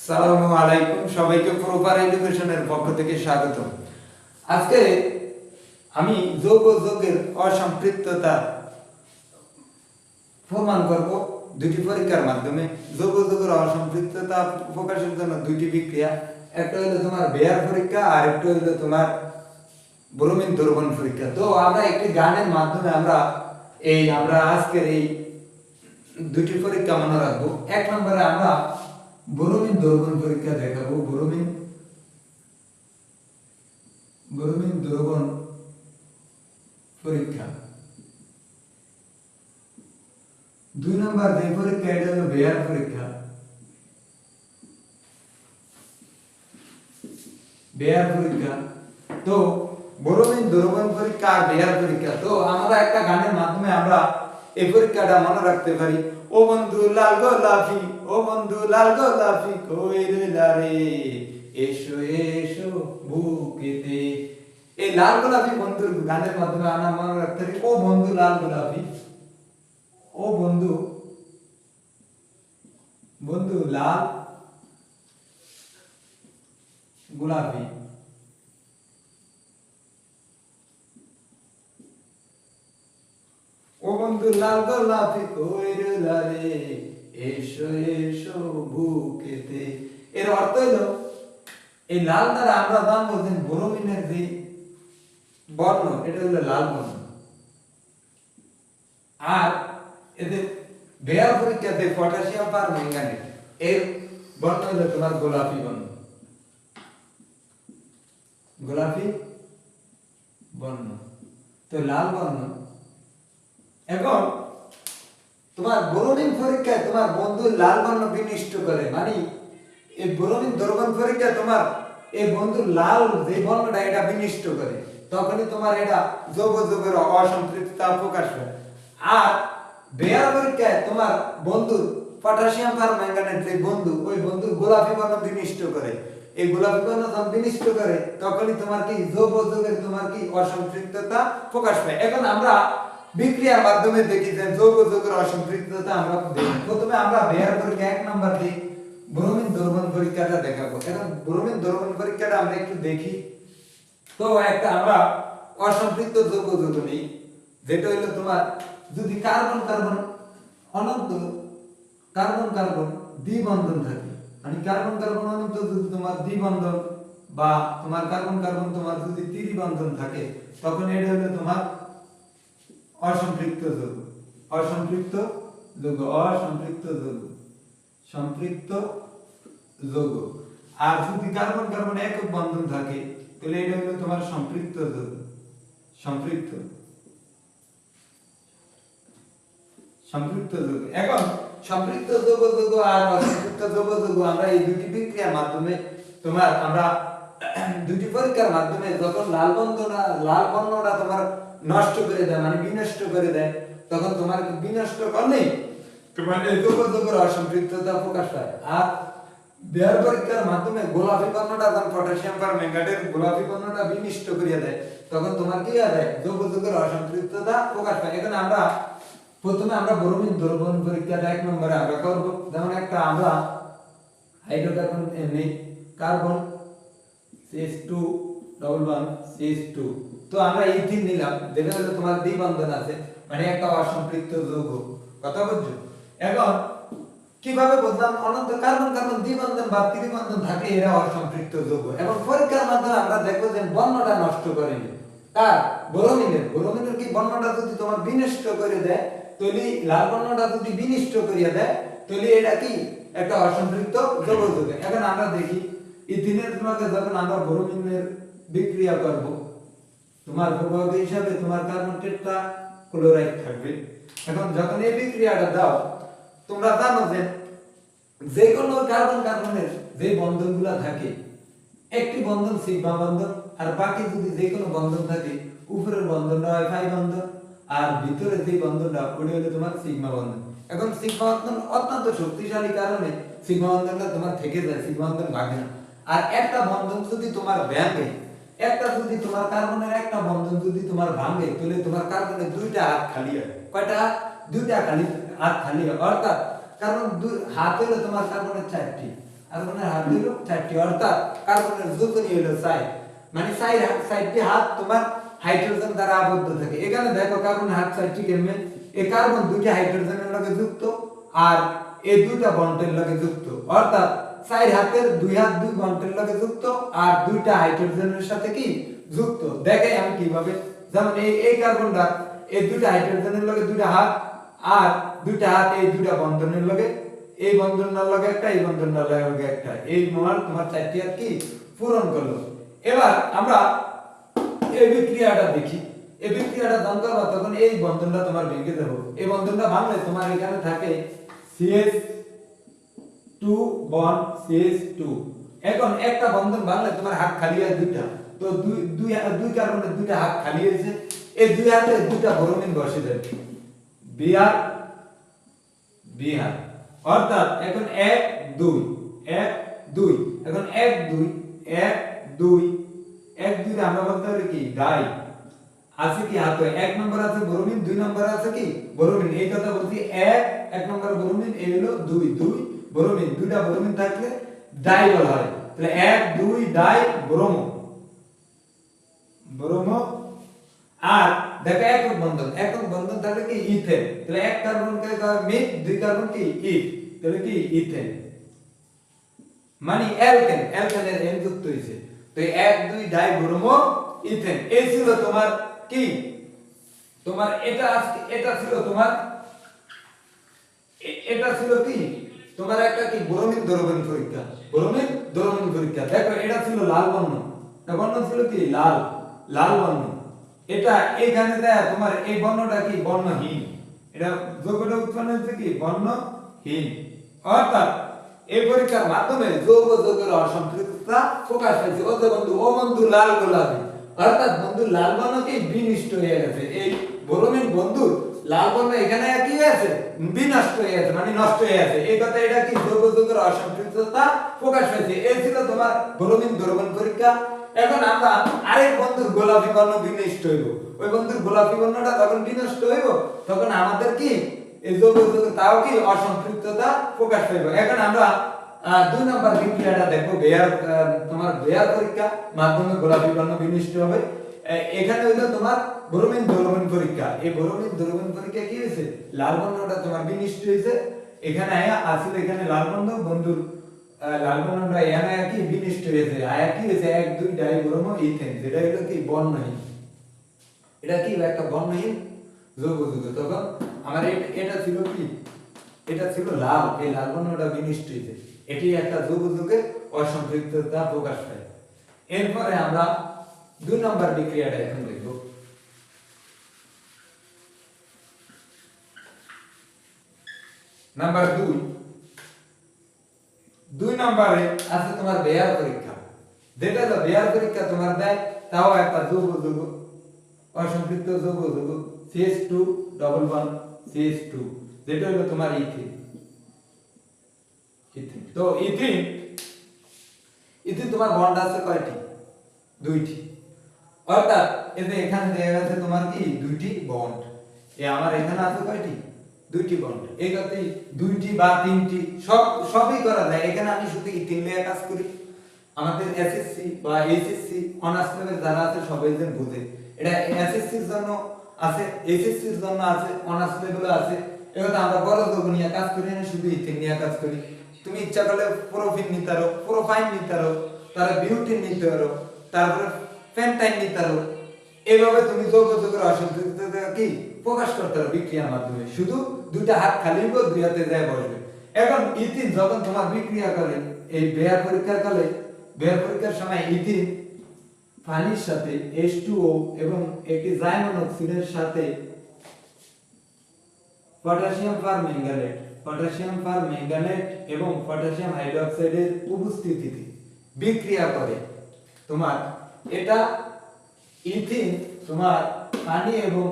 সালামু আলাইকুম, সবাইকে প্রপার এডুকেশনের পক্ষ থেকে স্বাগত। আজকে আমি যোগ ও যোগের অসম্পৃক্ততা প্রমাণ করব দুটি পরীক্ষার মাধ্যমে। যোগ ও যোগের অসম্পৃক্ততা প্রকাশের জন্য দুটি বিক্রিয়া, একটা হলো তোমার বেয়ার পরীক্ষা আর একটা হলো তোমার ব্রোমিন দ্রবণ পরীক্ষা। তো আমরা একটি গানের মাধ্যমে আমরা আজকের এই দুটি পরীক্ষা মনে রাখবো। এক নম্বরে আমরা ব্রোমিন দ্রবণ পরীক্ষা দেখাবো, ব্রোমিন দ্রবণ পরীক্ষা। দুই নম্বর যে পরীক্ষা এটা হলো বেয়ার পরীক্ষা। তো ব্রোমিন দ্রবণ পরীক্ষা আর বেয়ার পরীক্ষা, তো আমরা একটা গানের মাধ্যমে আমরা এই পরীক্ষাটা মনে রাখতে পারি। ও বন্ধু লাল গোলাপি, ও বন্ধু লাল গোলাপি কই রইলা রে, এসো এসো বুকেতে। এই লাল গোলাপি বন্ধুর গানের মাধ্যমে আমরা মনে রাখতে পারি ও বন্ধু লাল গোলাপি, ও বন্ধু লাল গোলাপি। ও বন্ধু লাল গোলাপি কই রইলা রে, এসো এসো বুকেতে। এর অর্থ হলো এই লাল দ্বারা আমরা জানবো যে ব্রোমিনের যে বর্ণ এটা হলো লাল বর্ণ, আর এদের বেয়ার পরীক্ষাতে পটাশিয়াম আর ম্যাঙ্গানেট এর বর্ণ হলো তোমার গোলাপি বর্ণ, গোলাপি বর্ণ। তো লাল বর্ণ। এখন তোমার ব্রোমিন পরীক্ষায় তোমার বন্ধু লাল বর্ণ বিনিষ্ট করে, মানে এই ব্রোমিন দ্রবণ পরীক্ষায় তোমার এই বন্ধুর লাল যে বর্ণটা এটা বিনিষ্ট করে, তখনই তোমার এটা যোগ যোগের অসম্পৃক্ততা প্রকাশ হয়। আর বেয়ার পরীক্ষায় তোমার বন্ধুর পটাশিয়াম আর ম্যাঙ্গানেট যে বন্ধু, ওই বন্ধুর গোলাপি বর্ণ বিনিষ্ট করে। এই গোলাপি বর্ণ যখন বিনিষ্ট করে তখনই তোমার কি যোগ যোগের তোমার কি অসম্পৃক্ততা প্রকাশ পায়। এখন আমরা বিক্রিয়ার মাধ্যমে দেখি যে যোগ যোগের অসম্পৃক্ততা আমরা দেখি। প্রথমে আমরা বেয়ার পরীক্ষা এক নাম্বার দিই, ব্রোমিন দ্রবণ পরীক্ষাটা দেখাবো। এখন ব্রোমিন দ্রবণ পরীক্ষাটা আমরা একটু দেখি। তো একটা আমরা অসম্পৃক্ত যোগ যোগ নেই, যেটা হলো তোমার যদি কার্বন কার্বন অনন্ত কার্বন কার্বন দ্বিবন্ধন থাকে, মানে কার্বন কার্বন অনন্ত যদি তোমার দ্বিবন্ধন বা তোমার কার্বন কার্বন তোমার যদি ত্রিবন্ধন থাকে, তখন এটা হলো তোমার অসম্পৃক্ত যোগ, অসম্পৃক্ত যোগ, অসম্পৃক্ত যোগ, সম্পৃক্ত যোগ। আর যদি কার্বন কার্বন একক বন্ধন থাকে তাহলে এটা হলো তোমার সম্পৃক্ত যোগ, সম্পৃক্ত যোগ। এখন সম্পৃক্ত যোগ যোগ আর অসম্পৃক্ত যোগ যোগ আমরা এই দুটি বিক্রিয়ার মাধ্যমে তোমার আমরা দুটি পরীক্ষার মাধ্যমে যখন লাল বর্ণটা তোমার নষ্ট করে দেয়, মানে বিনষ্ট করে দেয়, তখন তোমার বিনষ্ট করলেই তোমার এই যোগ যোগের অসম্পৃক্ততা প্রকাশ পায়। আর বেয়ার পরীক্ষার মাধ্যমে গোলাপি বর্ণটা যখন পটাশিয়াম আর ম্যাঙ্গানেটের গোলাপি বর্ণটা বিনষ্ট করে দেয়, তখন তোমার কি হয় যোগ যোগের অসম্পৃক্ততা প্রকাশ পায়। এখন আমরা প্রথমে আমরা ব্রোমিন দ্রবণ পরীক্ষাটা এক নম্বরে আমরা করব। যেমন একটা আমরা হাইড্রোকার্বন নেই, carbon CH2 double bond CH2। তো আমরা ইথিন নিলাম, যেটা হলো তোমার দ্বিবন্ধন আছে, মানে একটা অসম্পৃক্ত যৌগ। কথা বুঝছো? এখন কিভাবে বুঝলাম অনন্ত কার্বন কার্বন দ্বিবন্ধন বা ত্রিবন্ধন থাকে এরা অসম্পৃক্ত যৌগ। এবং পরীক্ষার মাধ্যমে আমরা দেখব যে বর্ণটা নষ্ট করেনি কার ব্রোমিনের কি বর্ণটা যদি তোমার বিনষ্ট করে দেয়, তাহলে লাল বর্ণটা যদি বিনষ্ট করিয়া দেয়, তাহলে এটা কি একটা অসম্পৃক্ত যৌগ যোগ। এখন আমরা দেখি ইথিনের তোমাকে যখন আমরা ব্রোমিনের বিক্রিয়া করব, তোমার প্রভাবক হিসাবে তোমার কার্বন টেট্রা ক্লোরাইড থাকবে। এখন যখন এই বিক্রিয়াটা দাও, তোমরা জানো যে যে কোনো কার্বন কার্বনের যে বন্ধনগুলো থাকে, একটি বন্ধন সিগমা বন্ধন, আর বাকি যদি যে কোনো বন্ধন থাকে, উপরের বন্ধনটা হয় পাই বন্ধন, আর ভিতরে যে বন্ধনটা ওটা হলো তোমার সিগমা বন্ধন। এখন সিগমা বন্ধন অত্যন্ত শক্তিশালী কারণে সিগমা বন্ধনটা তোমার থেকে যায়, সিগমা বন্ধন ভাঙে না। আর একটা বন্ধন যদি তোমার ভাঙে, একটা যদি তোমার কার্বনের একটা বন্ধন যদি তোমার ভাঙে, তাহলে তোমার কার্বনের দুইটা হাত খালি হয়। কয়টা হাত? দুইটা হাত খালি হয়। অর্থাৎ কার্বন হাত হলো তোমার কার্বনের চারটি, আর্গনের হাত হলো 4টি, অর্থাৎ কার্বনের যোজনী হলো 4, মানে 4টি হাত তোমার হাইড্রোজেন দ্বারা আবদ্ধ থাকে। এখানে দেখো কার্বনের হাত 4টি কেমনে, এই কার্বন দুইটা হাইড্রোজেনের লগে যুক্ত আর এই দুইটা বন্ডের লগে যুক্ত, অর্থাৎ 4 হাতের 2 হাত 2 বন্ডের লগে যুক্ত আর দুইটা হাইড্রোজেনের সাথে কি যুক্ত। দেখে আমি কিভাবে, যেমন এই কার্বনটা এই দুইটা হাইড্রোজেনের লগে দুইটা হাত আর দুইটা হাত এই দুইটা বন্ধনের লগে, এই বন্ধনের লগে একটা, এই বন্ধনের লগে একটা, এই মোট তোমার 4টি হাত কি পূরণ করলো। এবার আমরা এই বিক্রিয়াটা দেখি। এই বিক্রিয়াটা যখন করবা তখন এই বন্ধনটা তোমার ভেঙে দেব। এই বন্ধনটা ভাঙলে তোমার এখানে থাকে CH2 বন্ড CH2। এখন একটা বন্ধন ভাঙলে তোমার হাত খালি হয় দুইটা, তো দুই কার্বনের দুইটা হাত খালি হয়েছে, এই দুই হাতে দুইটা ব্রোমিন বসে যাবে, বিআর বিআর, অর্থাৎ এখন 1 2 1 2, এখন 1 2 1 2 1 2 রে আমরা বলতে পারি কি ডাই আছে কি হাতে 1 নম্বর আছে ব্রোমিন, 2 নম্বর আছে কি ব্রোমিন, এই কথা বলছি 1 নম্বর ব্রোমিন, এই হলো 2 2 ব্রোমিন, দুইটা ব্রোমিন থাকলে ডাই বলা হয়। তাহলে 1 2 ডাই ব্রোমো ব্রোমো। আর দেখো একক বন্ধন থাকলে কি ইথেন, তাহলে এক কার্বনকে মিথ, দুই কার্বন কি ইথ, তাহলে কি ইথেন, মানে অ্যালকেনের এন যুক্ত হইছে, তো 1 2 ডাই ব্রোমো ইথেন। এই ছিল তোমার কি, তোমার এটা ছিল তোমার এটা ছিল কি তোমার একটা কি ব্রোমিন দ্রবণ পরীক্ষা, ব্রোমিন দ্রবণ পরীক্ষা। দেখো এটা ছিল লাল বর্ণ, এটা বর্ণ ছিল কি লাল বর্ণ, এটা এখানে দেয়া তোমার এই বর্ণটা কি বর্ণহীন, এটা যৌগটা উৎপন্ন হচ্ছে কি বর্ণহীন, অর্থাৎ এই পরীক্ষার মাধ্যমে যৌগের অসম্পৃক্ততা প্রকাশ পাইছে। ও বন্ধু লাল গোলাপি, অর্থাৎ বন্ধু লাল বর্ণ কি বিনষ্ট হয়ে গেছে, এই ব্রোমিন বন্ধু লাল বর্ণ এখানে কি হয়েছে বিনষ্ট হয়ে গেছে, মানে নষ্ট হয়ে গেছে। এই কথা এটা কি যৌগের অসম্পৃক্ততা প্রকাশ পাইছে। এই ছিল তোমার ব্রোমিন দ্রবণ পরীক্ষা। এখন আমরা আরেক বন্ধুর গোলাপি বর্ণ বিনষ্ট হইব, ওই বন্ধুর গোলাপি বর্ণটা যখন বিনষ্ট হইব তখন আমাদের কি এই যৌগ তাও কি অসম্পৃক্ততা প্রকাশ পাইব। এখন আমরা 2 নম্বর বিক্রিয়াটা দেখো, তোমার বেয়ার পরীক্ষা মাধ্যমে গোলাপি বর্ণ বিনষ্ট হবে। এখানে হইলো তোমার ব্রোমিন দ্রবণ পরীক্ষা। এই ব্রোমিন দ্রবণ পরীক্ষা কি হয়েছে, লাল বর্ণটা তোমার বিনষ্ট হয়েছে, এখানে আসলে এখানে লাল বন্ধুর লাল বর্ণটা এখানে কি বিনষ্ট হয়েছে, কি হয়েছে 1 2 ডাই ব্রোমো ইথেন, যেটা হলো কি বর্ণহীন, এটা কি একটা বর্ণহীন যৌগ। তখন আমার এটা ছিল কি, এটা ছিল লাল, এই লাল বর্ণটা বিনষ্ট হয়েছে, এটি একটা যৌগের অসম্পৃক্ততা প্রকাশ পায়। এরপরে আমরা 2 নম্বর বিক্রিয়াটা এখন দেখব। নাম্বার 2 নম্বরে আছে তোমার বেয়ার পরীক্ষা, যেটা হলো বেয়ার পরীক্ষা তোমার দেয়, তাও একটা যৌগ অসম্পৃক্ত যৌগ CH2 ডবল বন্ড CH2, যেটা হলো তোমার ইথিন। তো ইথিন তোমার বন্ড আছে কয়টি, 2টি, অর্থাৎ এখানে দেয়া আছে তোমার কি 2টি বন্ড, আমার এখানে আছে কয়টি 2টি বন্ড। এই কথাই 2টি বা 3টি সবই করা যায়। এখানে আমি শুধু ইথিন নিয়ে কাজ করি, আমাদের এসএসসি বা এইচএসসি অনার্স লেভেল যারা আছে সবাই যেন বুঝে, এটা এসএসসির জন্য আছে, এইচএসসির জন্য আছে, অনার্স লেভেলে আছে। এগুলো আমরা বড় যৌগ নিয়ে কাজ করি না, শুধু ইথিন নিয়ে কাজ করি। তুমি ইচ্ছা করলে প্রোপিন নিতে পারো, প্রোপাইন নিতে পারো, তারপরে বিউটিন নিতে পারো, তারপরে পেন্টাইন নিতে পারো। এইভাবে তুমি যৌগের অসম্পৃক্ততা কি প্রকাশ করতে পারো বিক্রিয়ার মাধ্যমে। শুধু দুইটা হাত খালি হবে, দুই হাতে যায় বসবে। এখন ইথিন যখন তোমার বিক্রিয়া করে এই বেয়ার পরীক্ষার কালে, বেয়ার পরীক্ষার সময় ইথিন পানির সাথে H2O এবং একটি জাইমন অক্সিডের সাথে পটাশিয়াম পারম্যাঙ্গানেট এবং পটাশিয়াম হাইড্রোক্সাইডের উপস্থিতিতে বিক্রিয়া করে। তোমার এটা ইথিন তোমার পানি এবং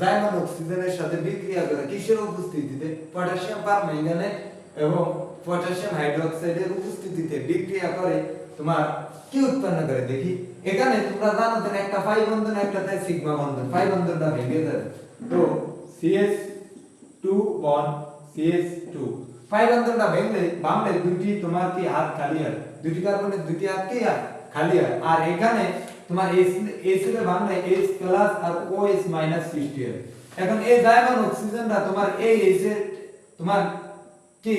জাইমন অক্সিজেনের সাথে বিক্রিয়া করে কিসের উপস্থিতিতে, পটাশিয়াম পারম্যাঙ্গানেট এবং পটাশিয়াম হাইড্রোক্সাইডের উপস্থিতিতে বিক্রিয়া করে তোমার কি উৎপন্ন করে দেখি। এখানে তোমরা জানো যে একটা পাই বন্ধন একটা তাই সিগমা বন্ধন, পাই বন্ধনটা ভেঙে যাবে, তো CH2 বন্ড CH2, পাই বন্ধনটা ভাঙলে দুটি তোমার কি হাত খালি হয়, দুটি কার্বনের দুটি হাত কি হয় খালি হয়। আর এখানে তোমার এসিড এ ভাঙলে H প্লাস আর OH মাইনাস সৃষ্টি হয়। এখন এই ডায়মন্ড অক্সিজেনটা তোমার এই এসে তোমার কি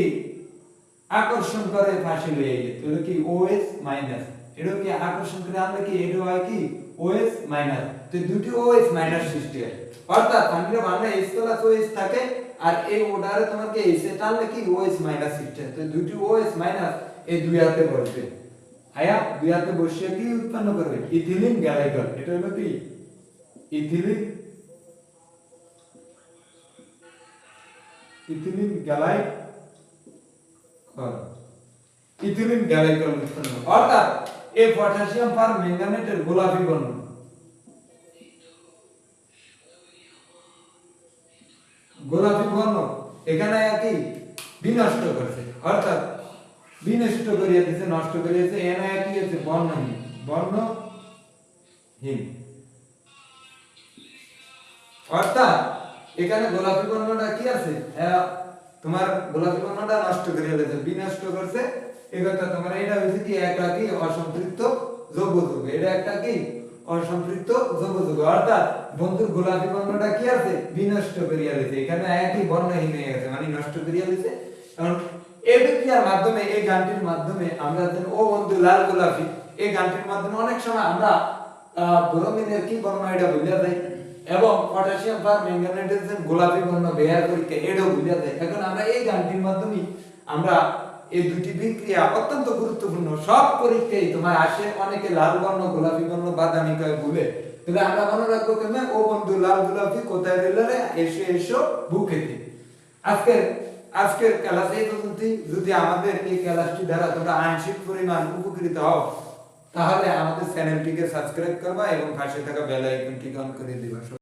আকর্ষণ করে ফাঁসি লয়ে গেছে, এটা কি OH মাইনাস, এটা কি আকর্ষণ করে আমরা কি এটা হয় কি OH মাইনাস, তো দুটি OH মাইনাস সৃষ্টি হয়। অর্থাৎ পানিতে ভাঙলে H প্লাস OH থাকে আর এই ওটারে তোমার কি এসে টানলে কি OH মাইনাস সৃষ্টি হয়, তো দুটি OH মাইনাস এই দুই হাতে বসবে, আয়া দুই হাতে বসে কি উৎপন্ন করবে ইথিলিন গ্যালাইকল, এটা হলো কি ইথিলিন গ্যালাইকল, ইথিলিন গ্যালাইকল উৎপন্ন। অর্থাৎ এই পটাশিয়াম পার ম্যাঙ্গানেটের গোলাপি বর্ণ, গোলাপি বর্ণ এখানে কি বিনষ্ট করছে, অর্থাৎ বিনষ্ট করিয়া দিয়েছে, নষ্ট করিয়েছে, এনে কি হচ্ছে বর্ণহীন, বর্ণহীন। অর্থাৎ এখানে গোলাপি বর্ণটা কি আছে তোমার গোলাপি বর্ণটা নষ্ট করিয়া দিয়েছে, বিনষ্ট করছে। এগুলা তোমার এটা হচ্ছে কি একটা কি অসম্পৃক্ত যৌগ, এটা একটা কি অসম্পৃক্ত যৌগ। অর্থাৎ বন্ধুর গোলাপি বর্ণটা কি আছে বিনষ্ট করিয়া দিয়েছে, এখানে একই বর্ণহীন হয়ে গেছে, মানে নষ্ট করিয়া দিয়েছে। কারণ এই বিক্রিয়ার মাধ্যমে, এই গানটির মাধ্যমে আমরা যেন ও বন্ধু লাল গোলাপি, এই গানটির মাধ্যমে অনেক সময় আমরা ব্রোমিনের কি বর্ণ এটা বুঝা যায়, এবং পটাশিয়াম পার ম্যাঙ্গানেটের যে গোলাপি বর্ণ বের করিতে এটাও বুঝা যায়। এখন আমরা এই গানটির মাধ্যমে আমরা এই দুটি বিক্রিয়া অত্যন্ত গুরুত্বপূর্ণ, সব পরীক্ষায় তোমার আসে, অনেকে লাল বর্ণ গোলাপি বর্ণ বাদামি কয় ভুলে, তাহলে আমরা মনে রাখবো কেমন ও বন্ধু লাল গোলাপি কোথায় রইল রে, এসো বুকেতে। আজকের ক্লাস এই পর্যন্তই। যদি আমাদের এই ক্লাসটি দ্বারা তোমরা আংশিক পরিমাণ উপকৃত হও তাহলে আমাদের চ্যানেলটিকে সাবস্ক্রাইব করবা এবং পাশে থাকা বেল আইকনটি অন করে দিবা।